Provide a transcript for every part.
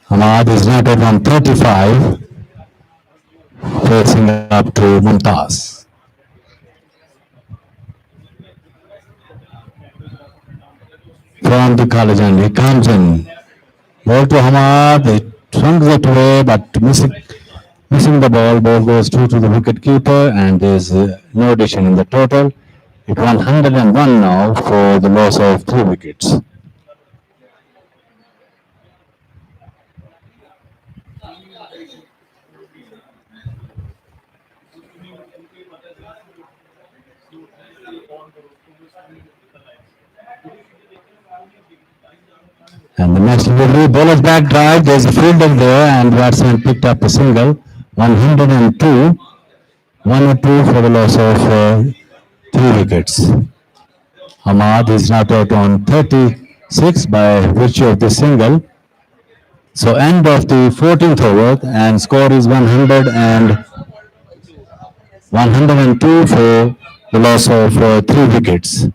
Hamad is not at 135, facing up to Mumtaz. From the college and he comes in. Ball to Hamad, he swings it away but missing the ball. Ball goes to the wicket keeper and there's no addition in the total. It's 101 now for the loss of 3 wickets. And the next delivery, bowler's back drive, there's a fielder there and batsman picked up a single. 102, 102 for the loss of 3 wickets. Hamad is now out on 36 by virtue of this single. So end of the 14th over and score is 100 and 102 for the loss of 3 wickets.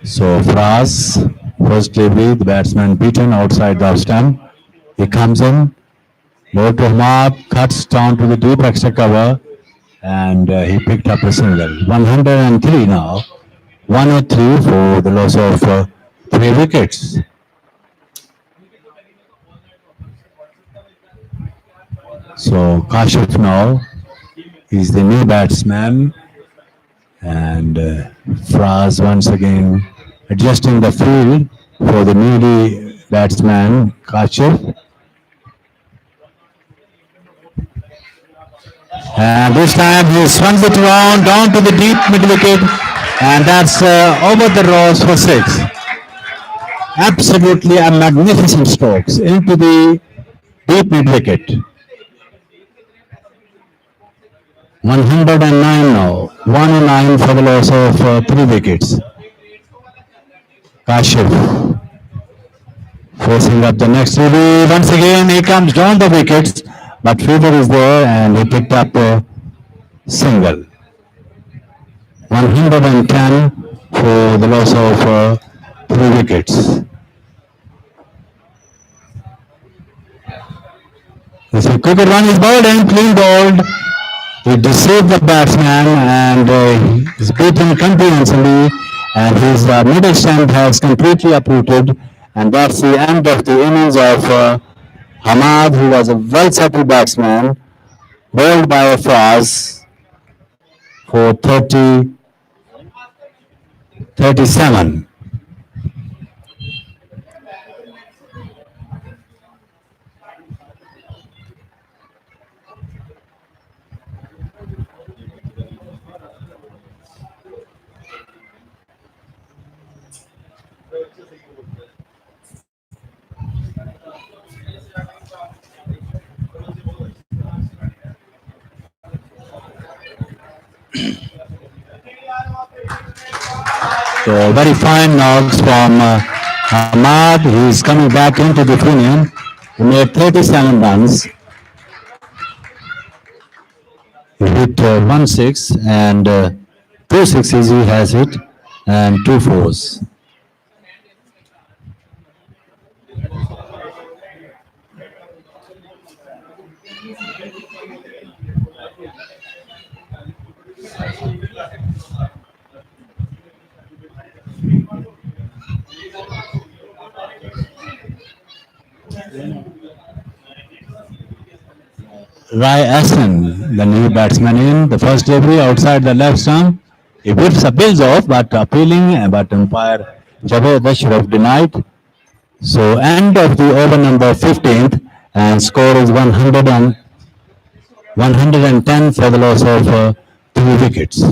So Fraz, first delivery, the batsman beaten outside the stump. He comes in, ball to Hamad, cuts down to the deep extra cover, and he picked up a single. 103 now, 103 for the loss of 3 wickets. So Kashif now is the new batsman, and Fraz once again adjusting the field for the newly batsman Kashif. And this time he swings it around down to the deep mid wicket, and that's over the rows for 6. Absolutely a magnificent strokes into the deep mid wicket. 109 now, 109 for the loss of 3 wickets. Kashif facing up the next delivery. Once again he comes down the wickets, but fielder is there and he picked up a single. 110 for the loss of 3 wickets. This is cricket run is bowled and clean bowled. He deceived the batsman and is beaten comprehensively, and his middle stump has completely uprooted, and that's the end of the innings of Hamad, who was a well settled batsman, bowled by a Fraz for 37. So very fine knocks from Hamad. He is coming back into the premium. He made 37 runs. He hit 1 6 and 2 sixes he has hit and 2 fours. Rai Hassan, the new batsman in the first delivery outside the left stump. He whips a bills off, but appealing, but umpire Javed Ashraf denied. So end of the over number 15th, and score is 100 and 110 for the loss of 3 wickets.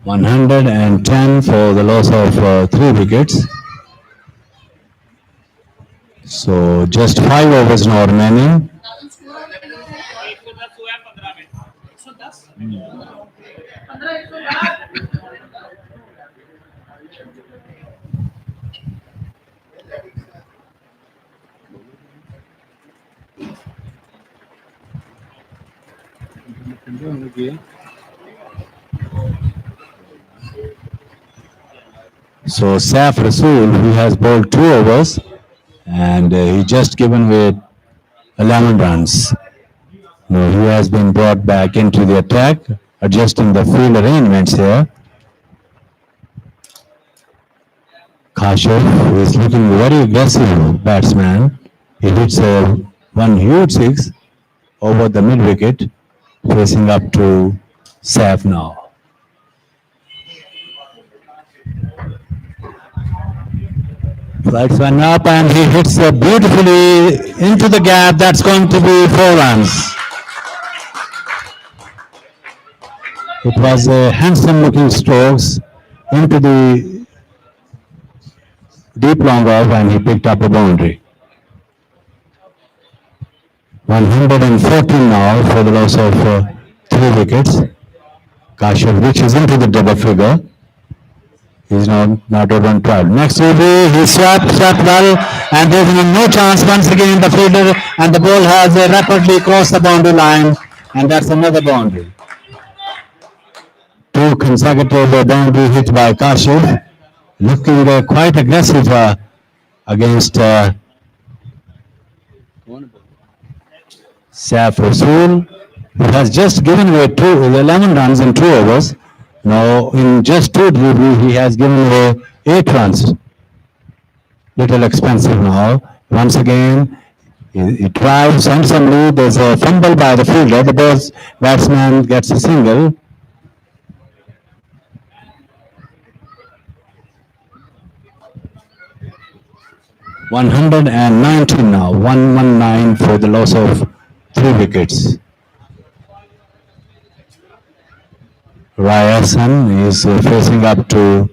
110 for the loss of 3 wickets. So just 5 overs now remaining. So Saif Rasool, who has bowled 2 overs, and he just given away 11 runs. Now he has been brought back into the attack, adjusting the field arrangements here. Kashyap is looking very aggressive batsman. He hits one huge six over the mid wicket, facing up to Saif now. Flights one up and he hits beautifully into the gap. That's going to be 4 runs. It was a handsome looking strokes into the deep long off and he picked up a boundary. 114 now for the loss of 3 wickets. Kashyap reaches into the double figure. He's not over on 12. Next will be he swept well, and there's no chance once again. The fielder and the ball has rapidly crossed the boundary line, and that's another boundary. 2 consecutive boundary hit by Kashyap, looking quite aggressive against Saif Rasool, who has just given away 11 runs in 2 overs. Now, in just 2 deliveries, he has given away 8 runs. Little expensive now. Once again, he drives handsomely. There's a fumble by the fielder. The batsman gets a single. (119) now. 119 for the loss of 3 wickets. Ryerson is facing up to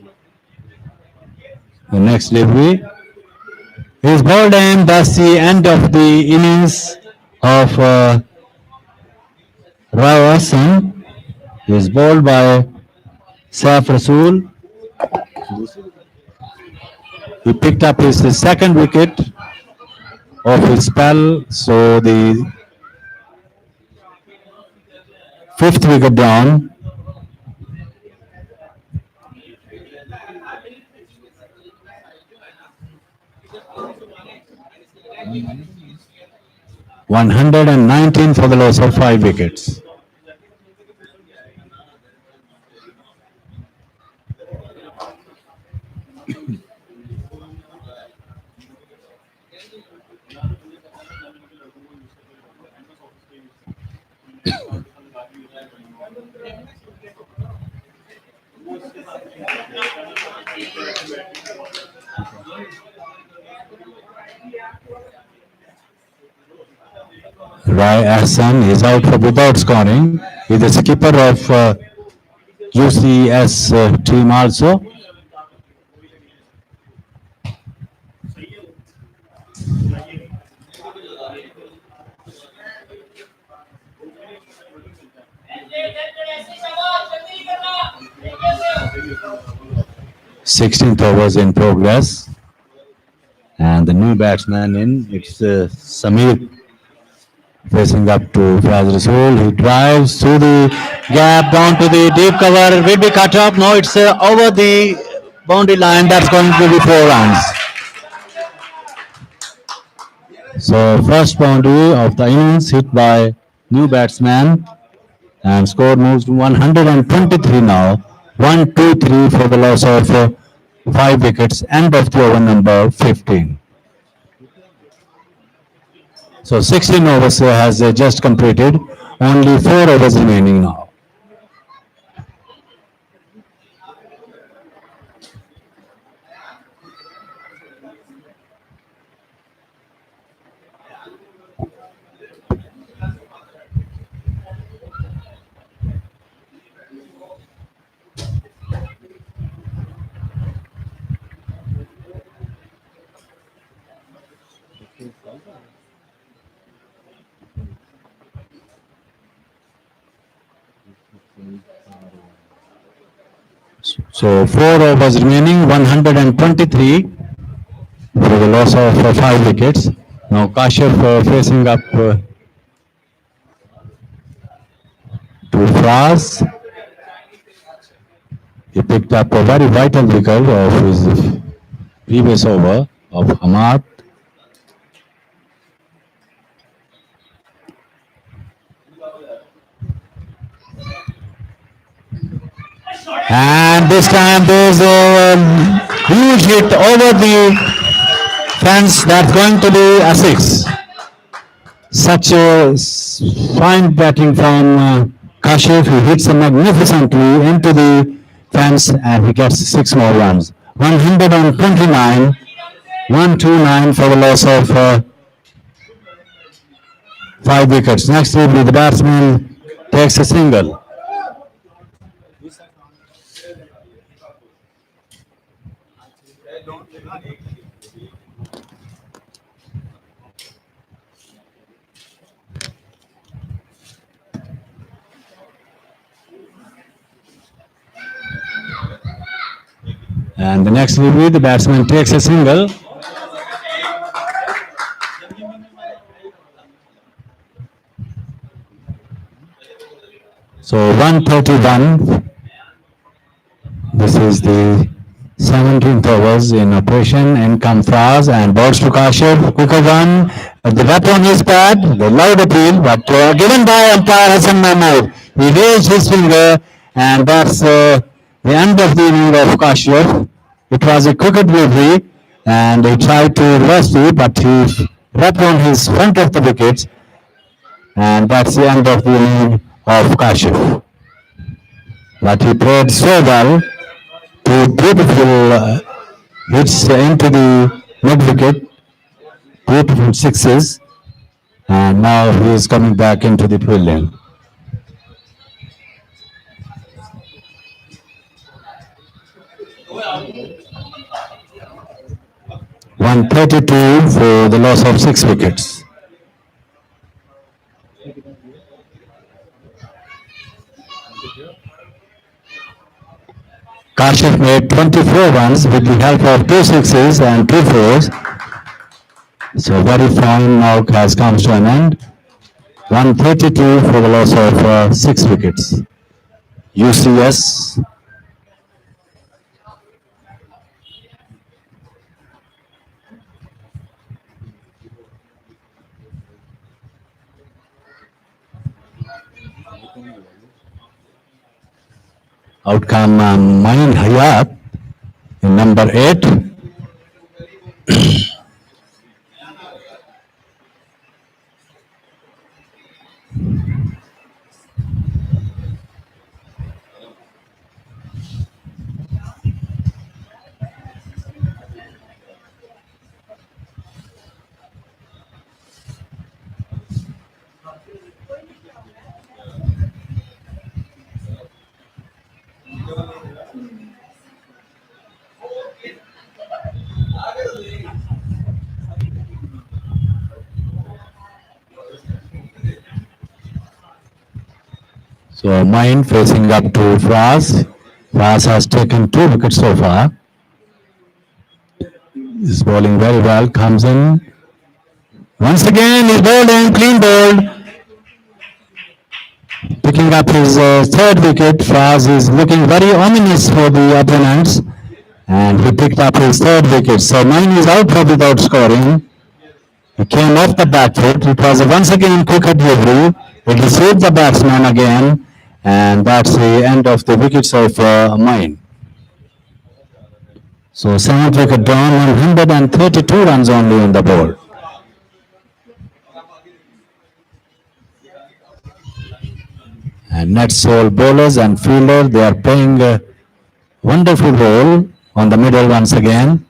the next delivery. He's bowled in. That's the end of the innings of Ryerson. He's bowled by Saif Rasool. He picked up his second wicket of his spell, so the 5th wicket down. (119) for the loss of 5 wickets. Ryerson is out for without scoring. He's the skipper of UCS team also. (16th overs in progress, and the new batsman in. It's Samir facing up to Faz Rasool. He drives through the gap down to the deep cover. Will be cut off. No, it's over the boundary line. That's going to be 4 runs. So first boundary of the innings hit by new batsman, and score moves to 123 now. 1-2-3 for the loss of 5 wickets. End of the over number 15. So 16 overs has just completed. Only 4 overs remaining now. So 4 overs remaining, 123 for the loss of 5 wickets. Now Kashyap facing up to Fraz. He picked up a very vital wicket of his previous over of Hamad. And this time there's a huge hit over the fence that's going to be a six. Such a fine batting from Kashif. He hits him magnificently into the fence and he gets 6 more runs. 129, 129 for the loss of 5 wickets. Next will be the batsman takes a single. And the next will be the batsman takes a single. So 131. This is the 17th overs in operation. In come Fraz and balls to Kashyap. Quicker one. The rap on his pad. The loud appeal, but given by umpire Hassan Mahmood. He raised his finger, and that's the end of the inning of Kashyap. It was a cricket delivery, and he tried to reverse it, but he rapped on his front of the wickets, and that's the end of the inning of Kashyap. But he played so well, two beautiful hits into the mid wicket, beautiful sixes, and now he is coming back into the pavilion. 132 for the loss of 6 wickets. Kashif made 24 runs with the help of 2 6s and 2 4s. So very fine knock has come to an end. 132 for the loss of 6 wickets. UCS. Outcome Main Hayat in number 8. So Main facing up to Fraz. Fraz has taken 2 wickets so far. Is bowling very well, comes in. Once again, he's bowled and clean bowled. Picking up his third wicket, Fraz is looking very ominous for the opponents. And he picked up his third wicket. So Main is out without scoring. He came off the back foot. It was once again cricket delivery. It deceived the batsman again. And that's the end of the wickets of Main. So 7th wicket down, 132 runs only on the board. And Netsol bowlers and fielder, they are playing a wonderful role on the middle once again.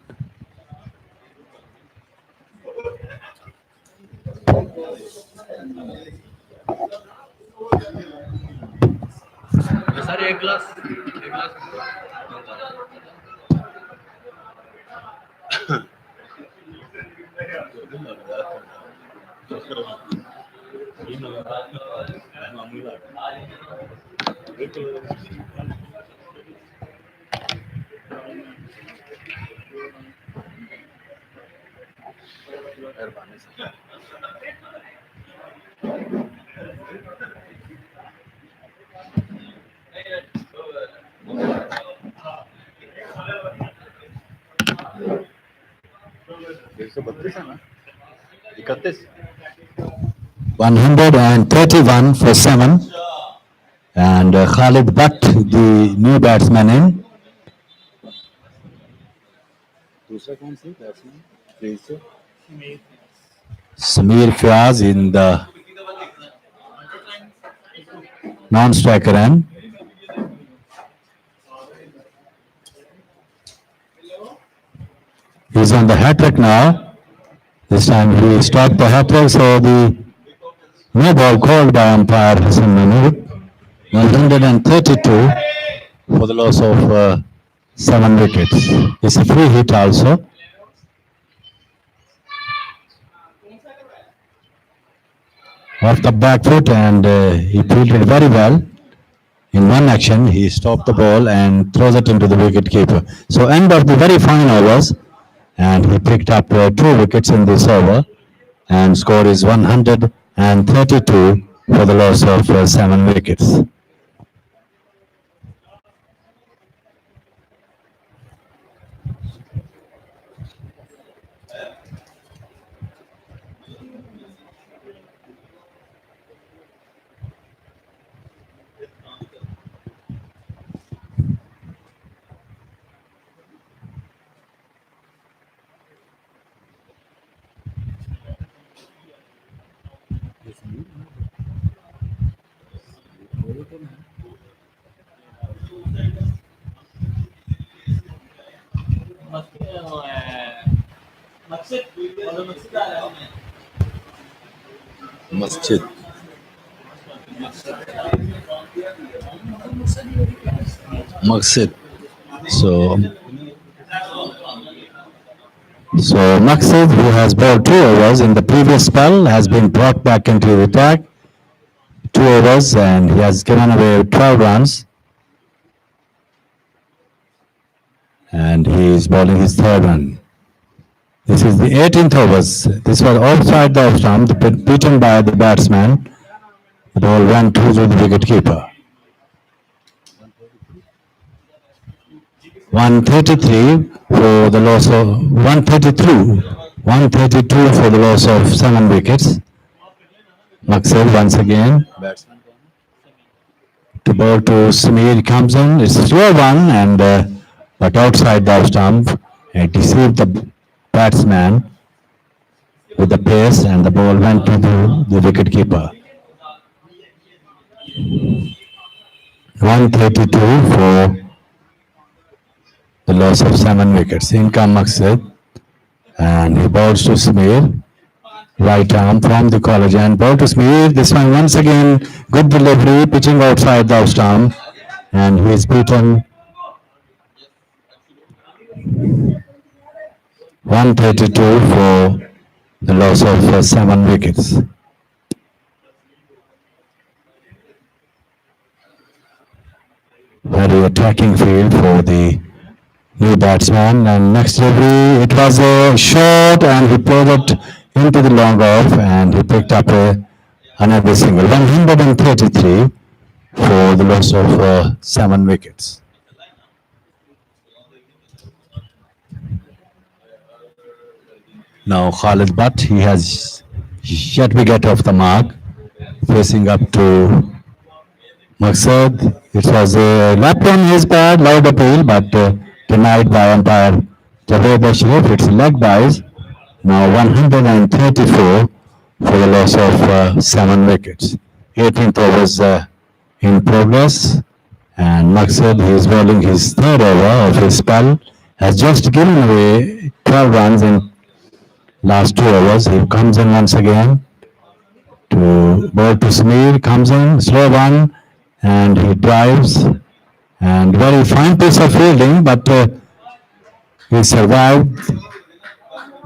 131 for 7. And Khalid Butt, the new batsman in. Samir Fiaz in the non-striker end. He's on the hat trick now. This time he stopped the hat trick, so the no ball called by umpire Hassan Mahmood. 132 for the loss of 7 wickets. It's a free hit also. Off the back foot, and he fielded very well. In one action, he stopped the ball and throws it into the wicket keeper. So end of the very fine overs, and he picked up 2 wickets in this over, and score is 132 for the loss of 7 wickets. Masjid. Maqsid. So Maqsid, who has bowled 2 overs in the previous spell, has been brought back into the attack. 2 overs, and he has given away 12 runs. And he is bowling his third run. This is the 18th overs. This was outside the off stump, beaten by the batsman. The ball went through the wicketkeeper. 133 for the loss of 132 for the loss of 7 wickets. Maqsid once again to bowl to Samir comes in. It's a slow one, and but outside the off stump, it deceived the batsman with the pace, and the ball went to the wicketkeeper. 132 for the loss of 7 wickets. In comes Maqsid, and he bowls to Samir. Right arm from the college and ball to Samir. This one once again, good delivery, pitching outside the off stump, and he is beaten 132 for the loss of 7 wickets. Very attacking field for the new batsman, and next delivery, it was a shot, and he played it into the long off, and he picked up another single. 133 for the loss of 7 wickets. Now Khalid Butt, he has yet to get off the mark, facing up to Maqsad. It was a lap on his pad, loud appeal, but denied by umpire Javed Ashraf. It's leg byes. Now 134 for the loss of 7 wickets. 18th overs in progress, and Maqsad, he is bowling his third over of his spell, has just given away 12 runs in last 2 overs. He comes in once again to bowl to Samir, comes in, slow one, and he drives, and very fine piece of fielding, but he survived.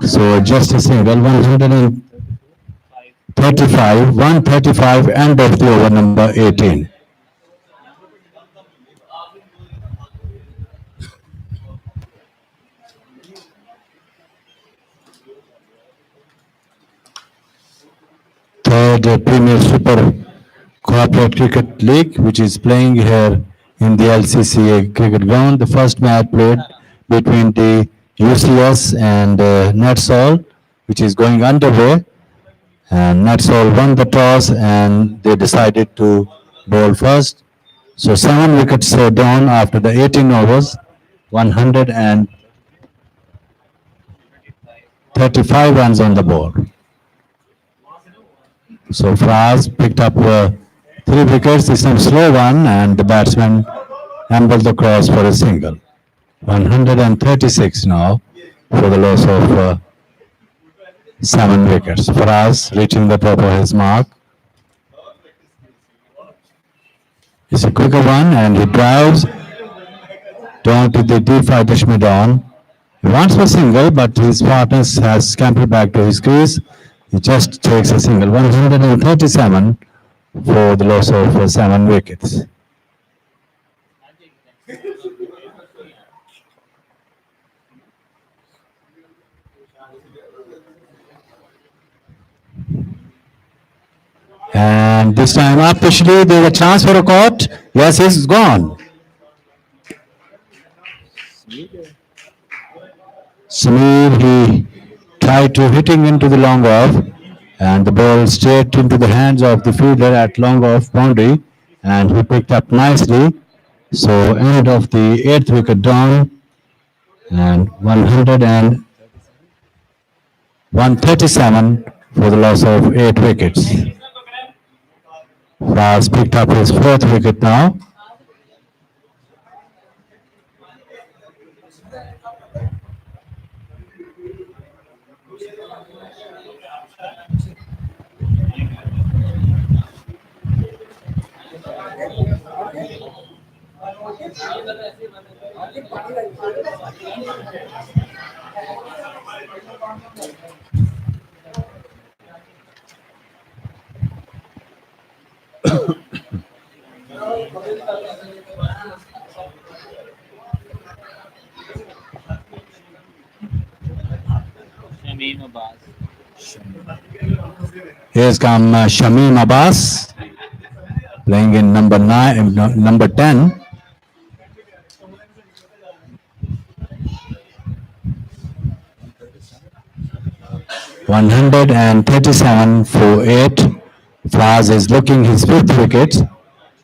So just a single, 135, end of the over number 18. third Premier Super Corporate Cricket League, which is playing here in the LCCA cricket ground. The first match played between the UCS and Netsol, which is going underway. And Netsol won the toss and they decided to bowl first. So 7 wickets down after the 18 overs, 135 runs on the board. So Fraz picked up 3 wickets. It's a slow one, and the batsman ambled the cross for a single. 136 now for the loss of 7 wickets. Fraz reaching the top of his mark. It's a quicker one, and he drives down to the deep right Dishmidon. He wants a single, but his partner has scampered back to his crease. He just takes a single. 137 for the loss of 7 wickets. And this time officially there's a chance for a caught. Yes, he's gone. Sameer, he tried to hitting into the long off, and the ball straight into the hands of the fielder at long off boundary, and he picked up nicely. So end of the 8th wicket down, and 137 for the loss of 8 wickets. Raz picked up his 4th wicket now. Shamim Abbas. Here's come Shamim Abbas playing in number 10. 137 for 8. Fraz is looking his 5th wicket.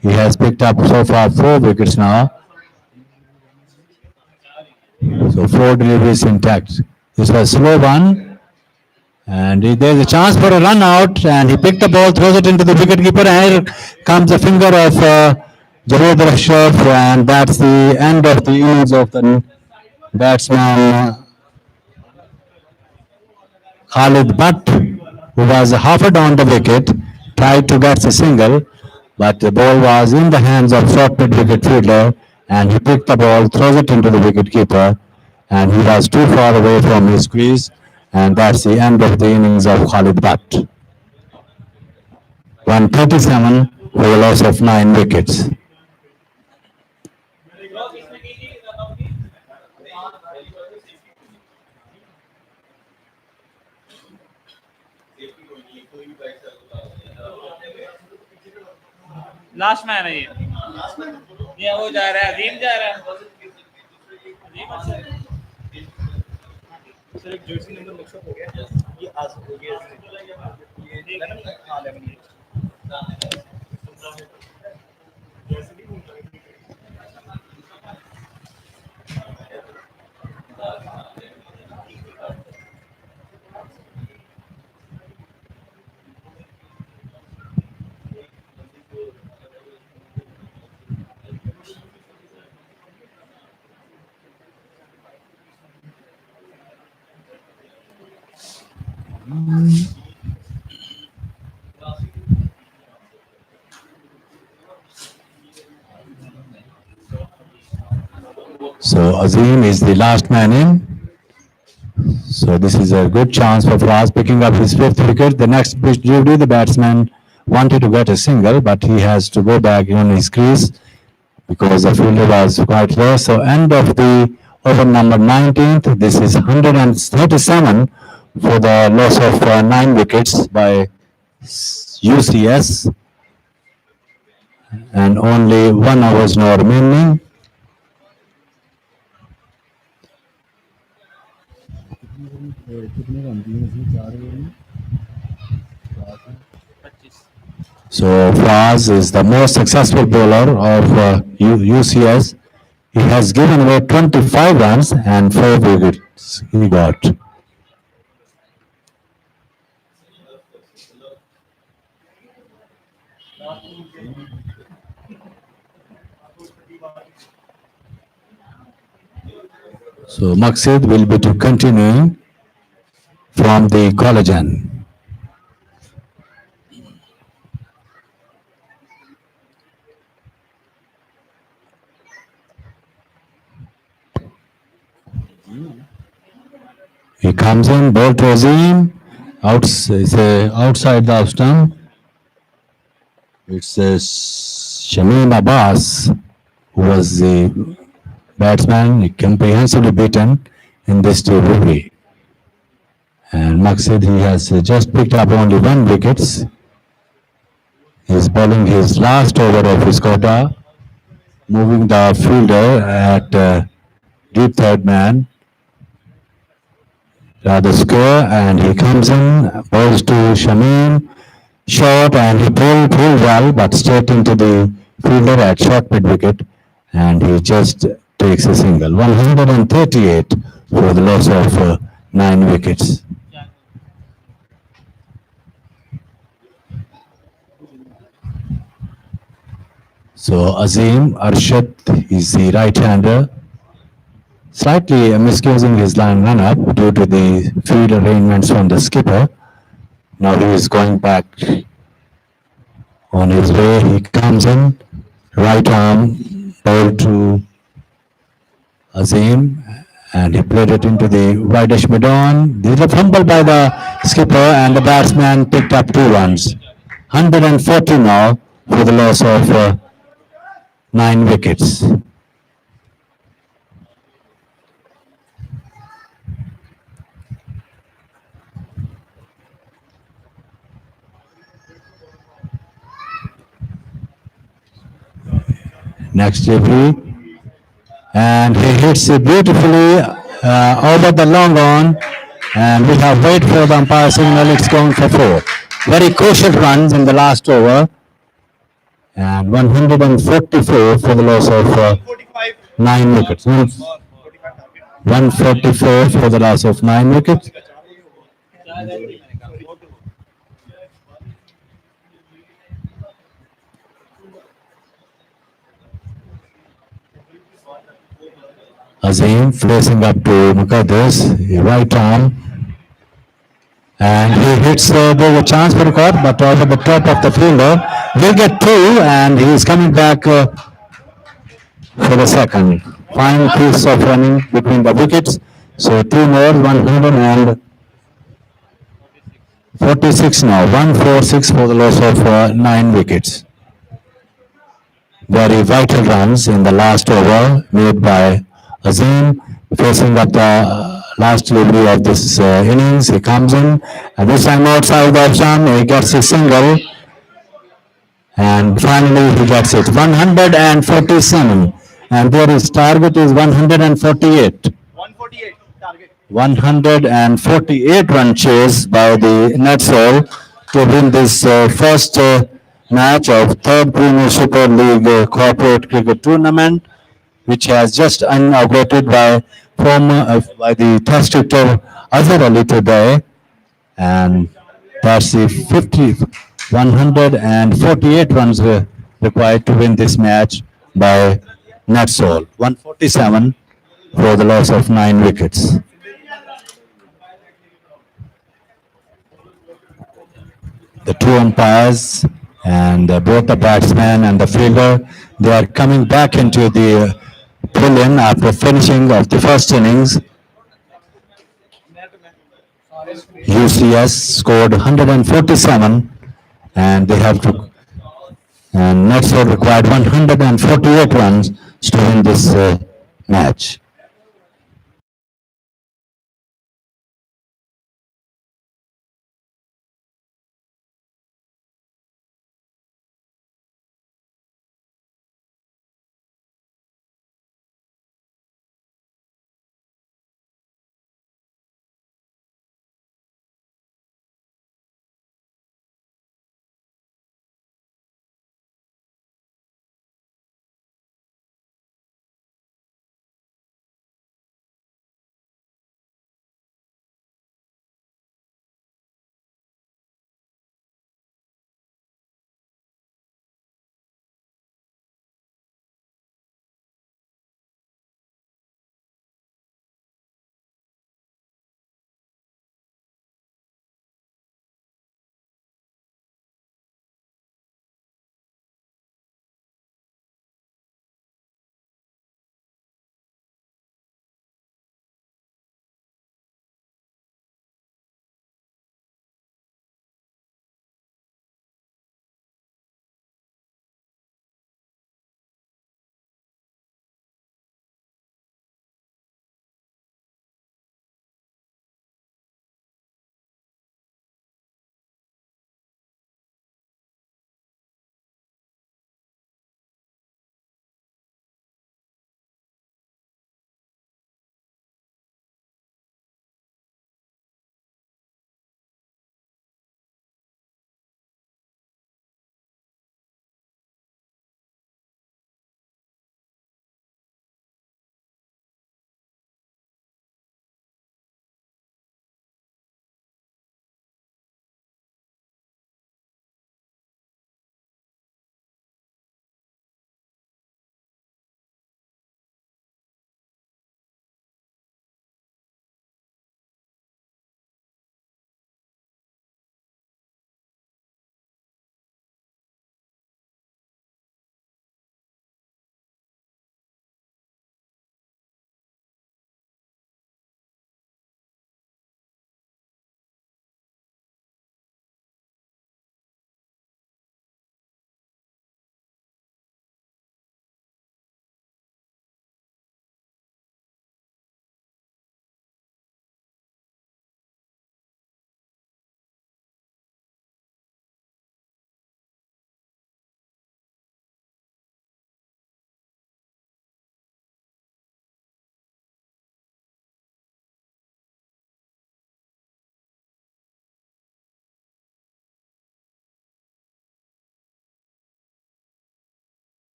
He has picked up so far 4 wickets now. So 4 deliveries intact. This was a slow one. And there's a chance for a run out. And he picked the ball, throws it into the wicketkeeper. And here comes the finger of Javed Ashraf. And that's the end of the innings of the batsman Khalid Butt, who was half down the wicket, tried to get the single, but the ball was in the hands of short mid-wicket fielder, and he picked the ball, throws it into the wicketkeeper, and he was too far away from his crease, and that's the end of the innings of Khalid Butt. 137 for the loss of 9 wickets. Last man है ये वो जा रहा है अजीम जा रहा है अजीम अच्छा सर एक जर्सी नंबर मिक्स अप हो गया ये आज हो गया ये खा ले मैंने So Azim is the last man in. So this is a good chance for Fraz picking up his 5th wicket. The next pitch delivery, the batsman wanted to get a single, but he has to go back on his crease because the fielder was quite low. So end of the over number 19th. This is 137 for the loss of 9 wickets by UCS, and only 1 hour now remaining. So Fraz is the most successful bowler of UCS. He has given away 25 runs and 4 wickets he got. So Maqsid will be to continue from the collagen. He comes in, ball to Azim, outside the off stump. It's Shamim Abbas, who was the batsman comprehensively beaten in this delivery. And Maqsid, he has just picked up only 1 wicket. He's bowling his last over of his quota, moving the fielder at deep third man, rather square, and he comes in, bowls to Shamim, short, and he pulled well, but straight into the fielder at short mid wicket, and he just takes a single. 138 for the loss of 9 wickets. So Azim Arshad is the right-hander, slightly misusing his line run-up due to the field arrangements from the skipper. Now he is going back on his way. He comes in, right arm ball to Azim, and he played it into the wideish mid-on. There is a fumble by the skipper, and the batsman picked up 2 runs. 140 now for the loss of 9 wickets. Next delivery, and he hits it beautifully over the long on, and we have wait for the umpire signal. It's going for 4. Very crucial runs in the last over, and 144 for the loss of 9 wickets. 144 for the loss of 9 wickets. Azim facing up to Muqaddas, right arm, and he hits there's a chance for a cut, but over the top of the fielder. Will get 2, and he is coming back for the second. Fine piece of running between the wickets. So 2 more, 146 now. 146 for the loss of 9 wickets. Very vital runs in the last over made by Azim, facing up the last delivery of this innings. He comes in, and this time outside the option, he gets a single, and finally he gets it. 147, and there his target is 148. 148 run chase by the Netsol to win this first match of third Premier Super League corporate cricket tournament, which has just inaugurated by the test cricketer Azhar Ali today, and that's the 148 runs required to win this match by Netsol. 147 for the loss of 9 wickets. The 2 umpires and both the batsman and the fielder, they are coming back into the pavilion after finishing of the first innings. UCS scored 147, and they have to, and Netsol required 148 runs to win this match.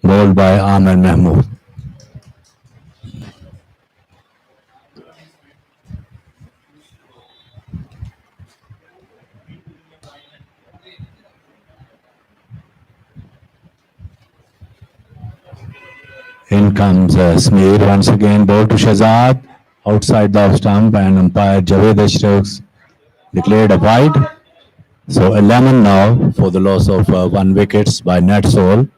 bowled by Amir Mahmood. In comes Smear once again, ball to Shazad, outside the off stump, and umpire Javed Ashraf declared a wide. So 11 now for the loss of 1 wicket by Netsol.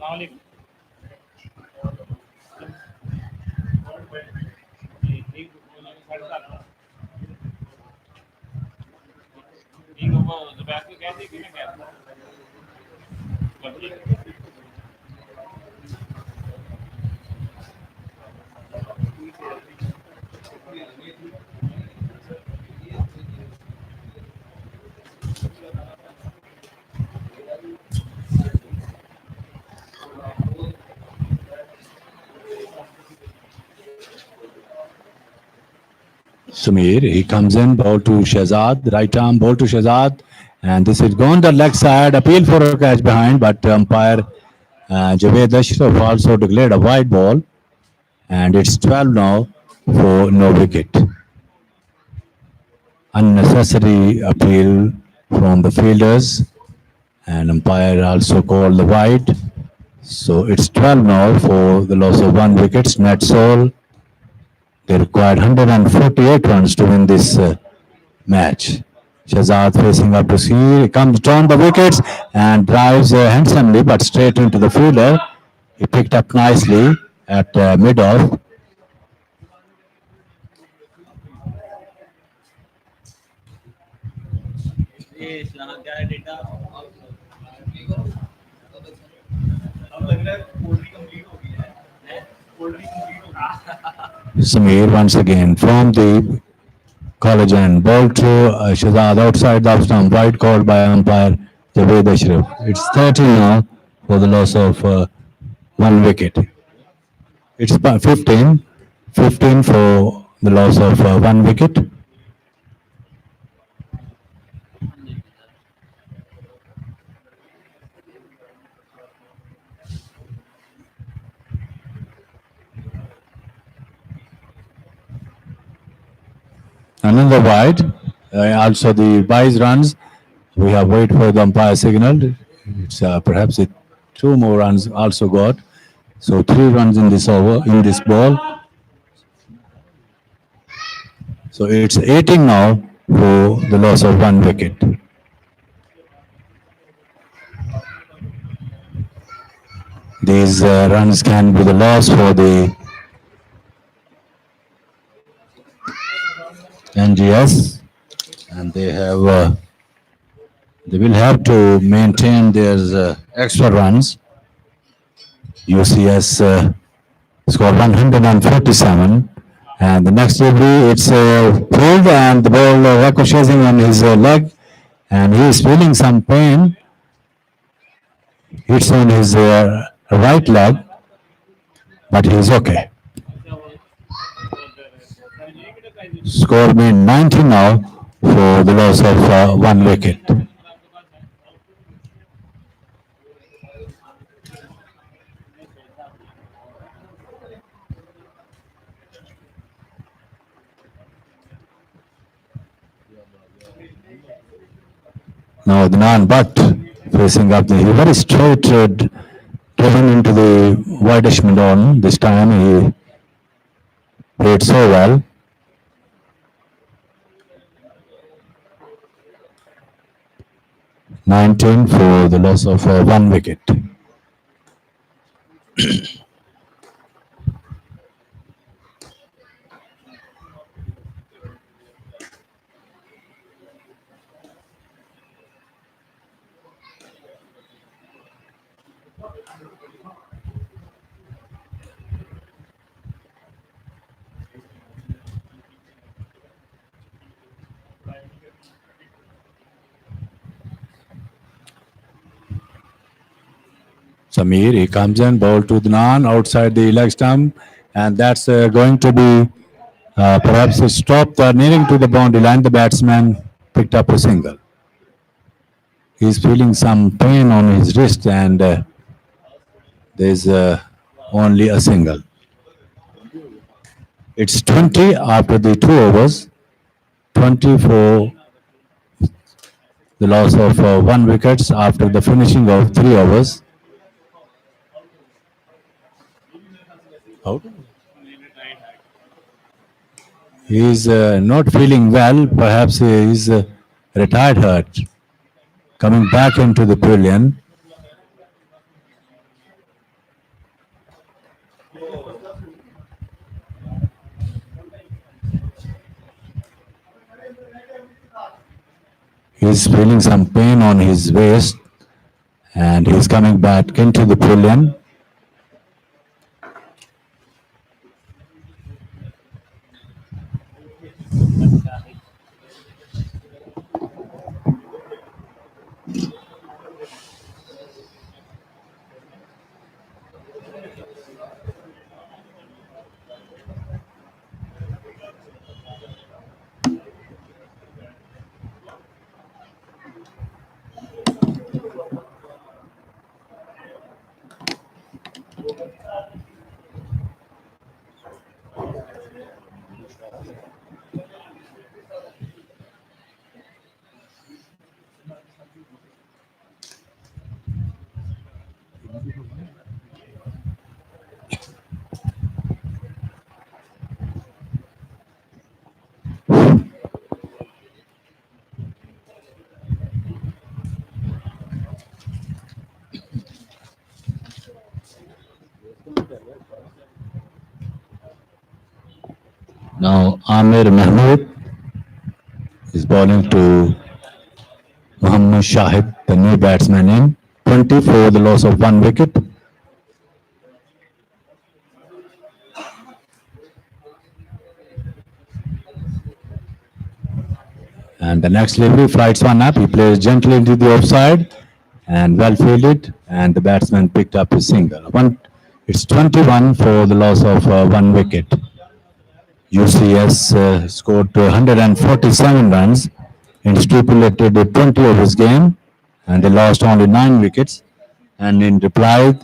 अस्सलाम ठीक है वो जुबैर को कह दी कि मैं कह दूँ Samir, he comes in, ball to Shahzad, right arm, ball to Shahzad, and this is gone the leg side, appeal for a catch behind, but umpire Javed Ashraf also declared a wide ball, and it's 12 now for no wicket. Unnecessary appeal from the fielders, and umpire also called the wide. So it's 12 now for the loss of 1 wicket. Netsol, they required 148 runs to win this match. Shahzad facing up to see, he comes down the wickets and drives handsomely but straight into the fielder. He picked up nicely at mid-off. ये इस्लाम क्या है data अब लग रहा है poultry complete हो गई है पोल्ट्री कंप्लीट हो गई Samir once again from the college and ball to Shahzad outside the off stump, wide called by umpire Javed Ashraf. It's 13 now for the loss of 1 wicket. It's 15, 15 for the loss of 1 wicket. Another wide. Also the wise runs. We have waited for the umpire signal. It's perhaps 2 more runs also got. So 3 runs in this over in this ball. So it's 18 now for the loss of 1 wicket. These runs can be the loss for the NGS, and they will have to maintain their extra runs. UCS scored 147, and the next delivery it's pulled and the ball ricocheting on his leg, and he is feeling some pain. It's on his right leg, but he is okay. Score being 90 now for the loss of 1 wicket. Now the non-butt facing up the very straight driven into the whitish middle. This time he played so well. 19 for the loss of 1 wicket. Samir, he comes in, ball to Dnan outside the leg stump, and that's going to be Perhaps he stopped nearing to the boundary line. The batsman picked up a single. He's feeling some pain on his wrist, and there's only a single. It's 20 after the 2 overs, 20 for the loss of 1 wicket after the finishing of 3 overs. Out. He is not feeling well. Perhaps he is retired hurt. Coming back into the pavilion. He's feeling some pain on his waist, and he's coming back into the pavilion. Now Amir Mahmood is bowling to Muhammad Shahid, the new batsman in 20 for the loss of 1 wicket. And the next delivery flights one up. He plays gently into the offside and well fielded, and the batsman picked up his single. It's 21 for the loss of 1 wicket. UCS scored 147 runs in stipulated 20 overs game, and they lost only 9 wickets. And in reply,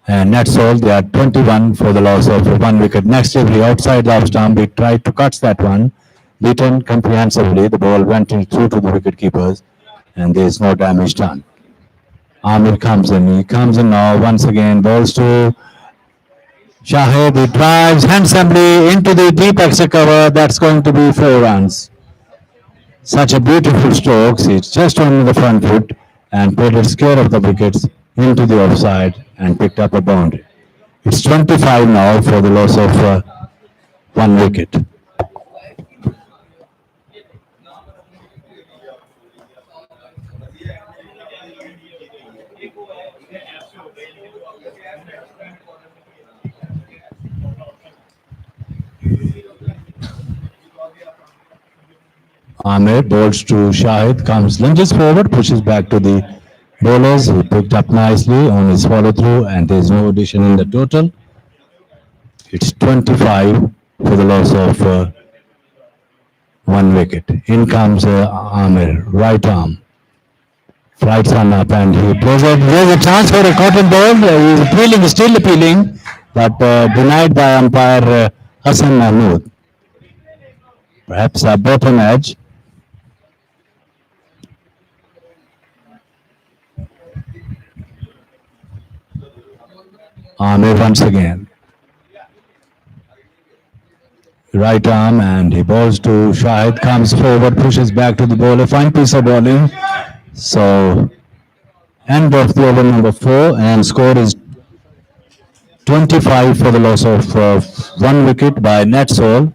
Netsol, they are 21 for the loss of 1 wicket. Next delivery outside the off stump, he tried to cut that one, beaten comprehensively. The ball went in through to the wicket keepers, and there is no damage done. Amir comes in. He comes in now once again. Balls to Shahid. He drives handsomely into the deep extra cover. That's going to be 4 runs. Such a beautiful stroke. It's just on the front foot and played it square of the wickets into the offside and picked up a boundary. It's 25 now for the loss of 1 wicket. Amir bowls to Shahid, comes lunges forward, pushes back to the bowlers. He picked up nicely on his follow through, and there is no addition in the total. It's 25 for the loss of 1 wicket. In comes Amir, right arm. Flights on up, and he plays it. There's a chance for a cotton ball. He's appealing, still appealing, but denied by umpire Hassan Mahmood. Perhaps a bottom edge. Amir once again. Right arm, and he bowls to Shahid, comes forward, pushes back to the bowler. Fine piece of bowling. So, end of the over number 4, and score is 25 for the loss of 1 wicket by Netsol.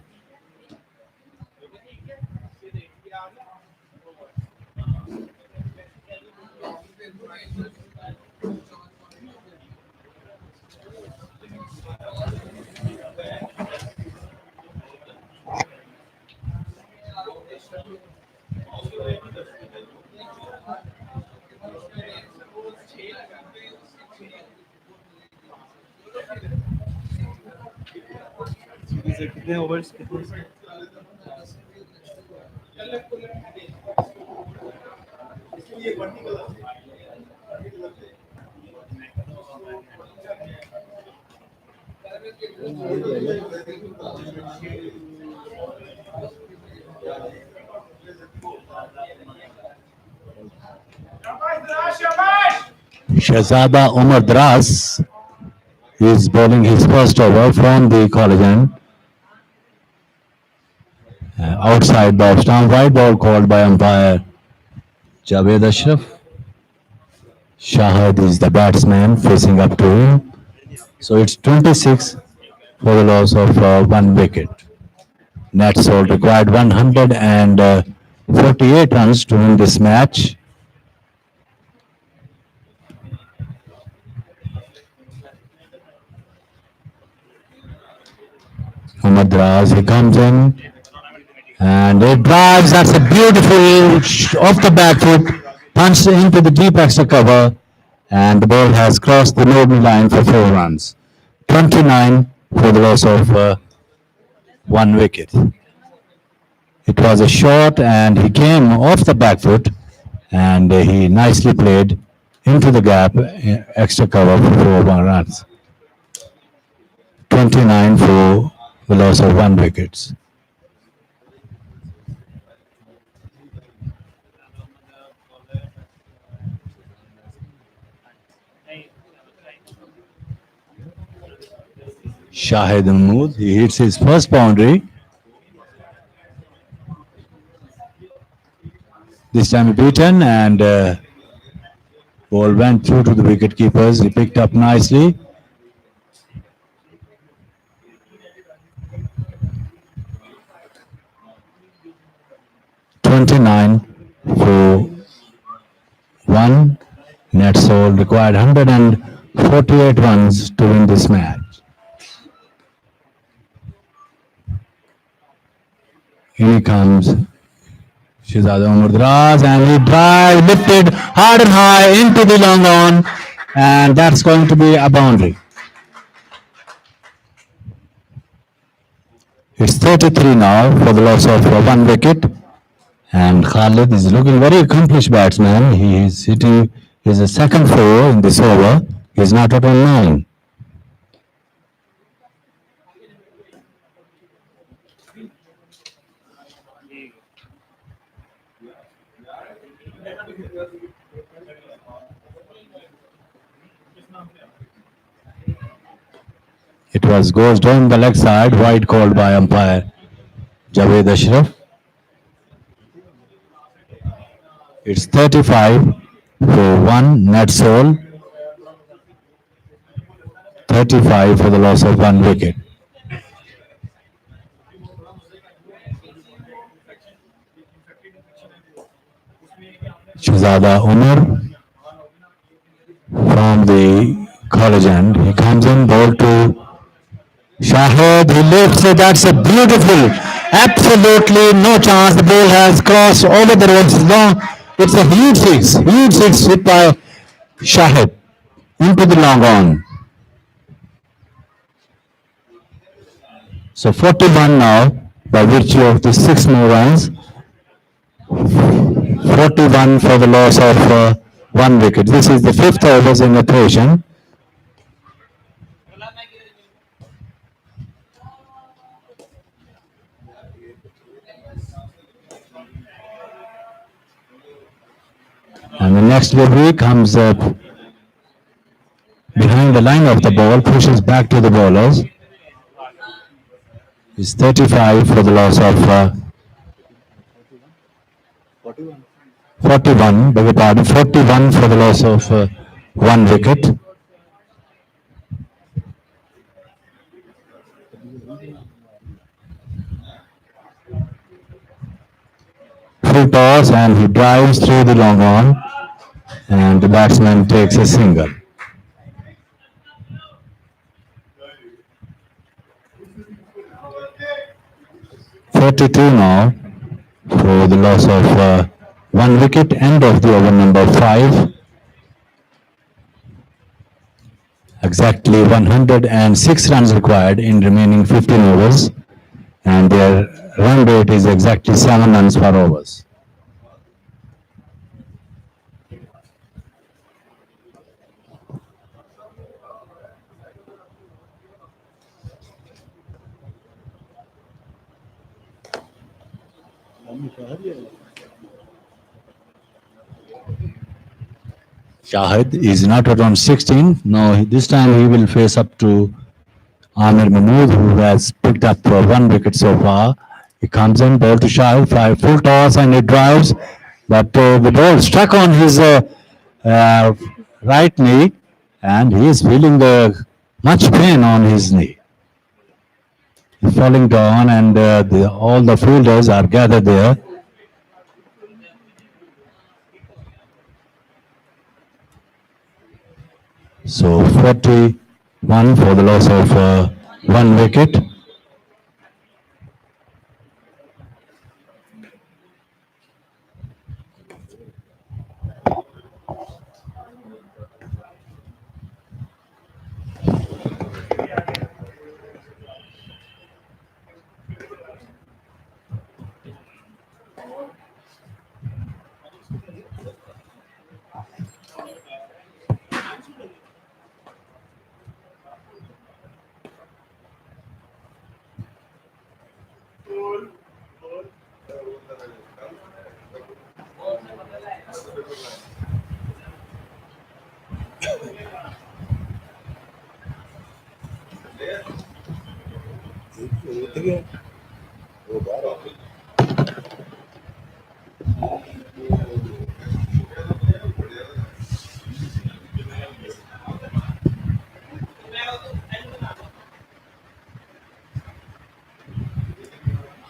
कितने overs कितने Shahzada Umar Dras is bowling his first over from the college end. Outside ball stump, white ball called by umpire Javed Ashraf. Shahid is the batsman facing up to him. So it's 26 for the loss of one wicket. Netsol required 148 runs to win this match. Muhammad Raz, he comes in and it drives. That's a beautiful off the back foot, punch into the deep extra cover, and the ball has crossed the normal line for 4 runs. 29 for the loss of one wicket. It was a shot and he came off the back foot and he nicely played into the gap, extra cover for 4 runs. 29 for the loss of one wicket. Shahid Mahmood, he hits his first boundary. This time beaten and ball went through to the wicket keepers. He picked up nicely. "29 for one." Netsol required 148 runs to win this match. In he comes Shahzada Umar Draz and he drives, lifted hard and high into the long on, and that's going to be a boundary. It's 33 now for the loss of one wicket, and Khalid is looking very accomplished batsman. He is hitting his second four in this over. He's not out on 9. It was goes down the leg side, wide called by umpire Javed Ashraf. It's 35 for one Netsol, 35 for the loss of one wicket. Shahzada Umar from the college end. He comes in, ball to Shahid. He lifts it. That's a beautiful, absolutely no chance. The ball has crossed over the road. It's long. It's a huge six hit by Shahid into the long on. So 41 now by virtue of the 6 more runs. 41 for the loss of one wicket. This is the fifth overs in operation. And the next delivery comes up behind the line of the ball, pushes back to the bowlers. Is 35 for the loss of 41, beg your pardon, 41 for the loss of one wicket. Full toss and he drives through the long on and the batsman takes a single. 42 now for the loss of one wicket, end of the over number 5. Exactly 106 runs required in remaining 15 overs. and their run rate is exactly 7 runs per overs. Shahid is not out on 16. No, this time he will face up to Amir Mahmood, who has picked up 1 wicket so far. He comes in, ball to Shahid, full toss, and he drives, but the ball struck on his uh, right knee, and he is feeling much pain on his knee. He's falling down, and all the fielders are gathered there. So 41 for the loss of 1 wicket.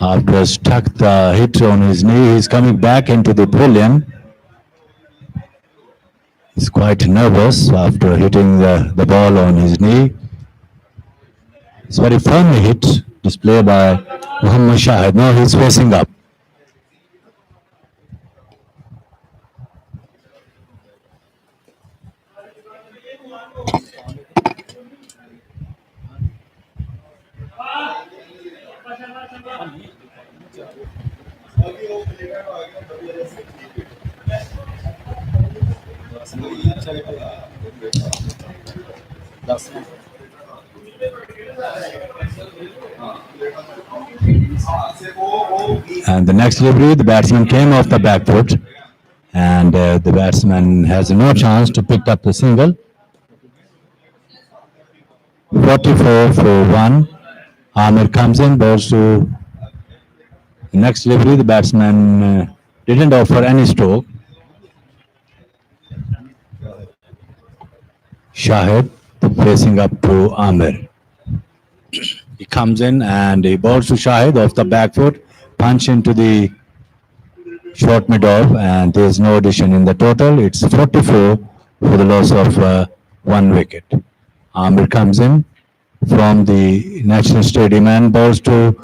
After struck the hit on his knee, he's coming back into the pavilion. He's quite nervous after hitting the ball on his knee. It's very firmly hit, displayed by Muhammad Shahid. Now he's facing up. And the next delivery, the batsman came off the back foot, and the batsman has no chance to pick up the single. 44 for 1. Amir comes in, bowls to the next delivery. The batsman didn't offer any stroke. Shahid facing up to Amir. He comes in and he bowls to Shahid off the back foot, punch into the short mid off, and there is no addition in the total. It's 44 for the loss of 1 wicket. Amir comes in from the National Stadium and bowls to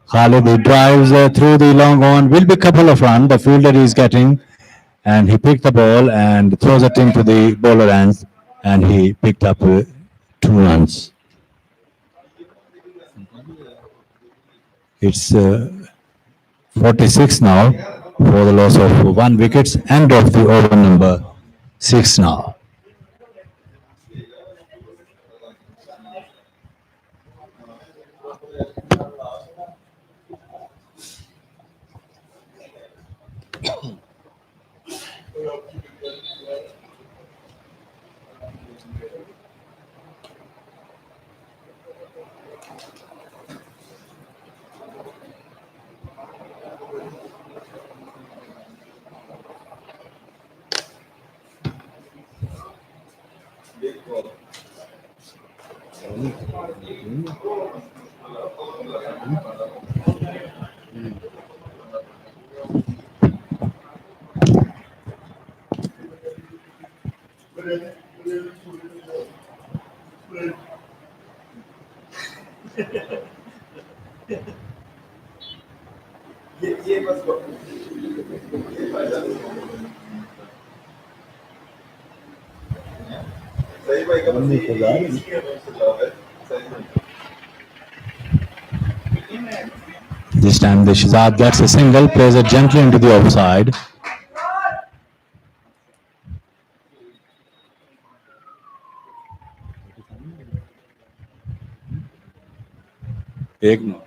Khalid. He drives through the long on. Will be a couple of runs. The fielder is getting, and he picked the ball and throws it into the bowler hands, and he picked up 2 runs. It's 46 now for the loss of 1 wicket. End of the over number 6 now. This time the Shahzad gets a single, plays it gently into the offside. एक नौ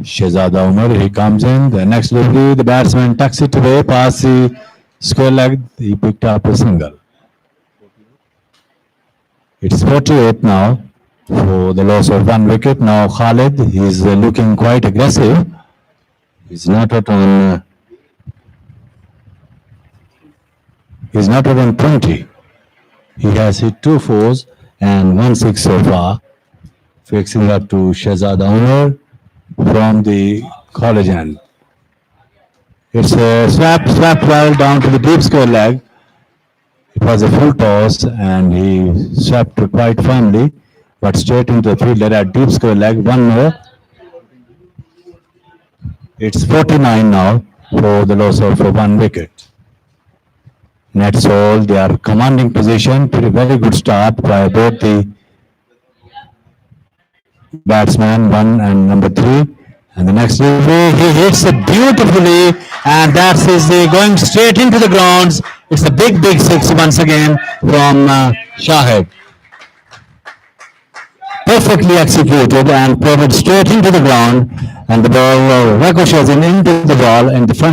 Shehzada Umar, he comes in. The next delivery, the batsman tucks it away past the square leg. He picked up a single. It's 48 now for the loss of one wicket. Now Khalid, he's looking quite aggressive. He's not out on. He's not out on 20. He has hit 2 4s and 1 6 so far, fixing up to Shehzada Umar from the college end. It's a swept well down to the deep square leg. It was a full toss and he swept quite firmly, but straight into the fielder at deep square leg. One more. It's 49 now for the loss of one wicket. Netsol, they are commanding position. Very good start by both the batsman, 1 and number 3. And the next delivery, he hits it beautifully, and that is going straight into the grounds. It's a big six once again from Shahid. Perfectly executed and played it straight into the ground, and the ball ricochets into the ball in the front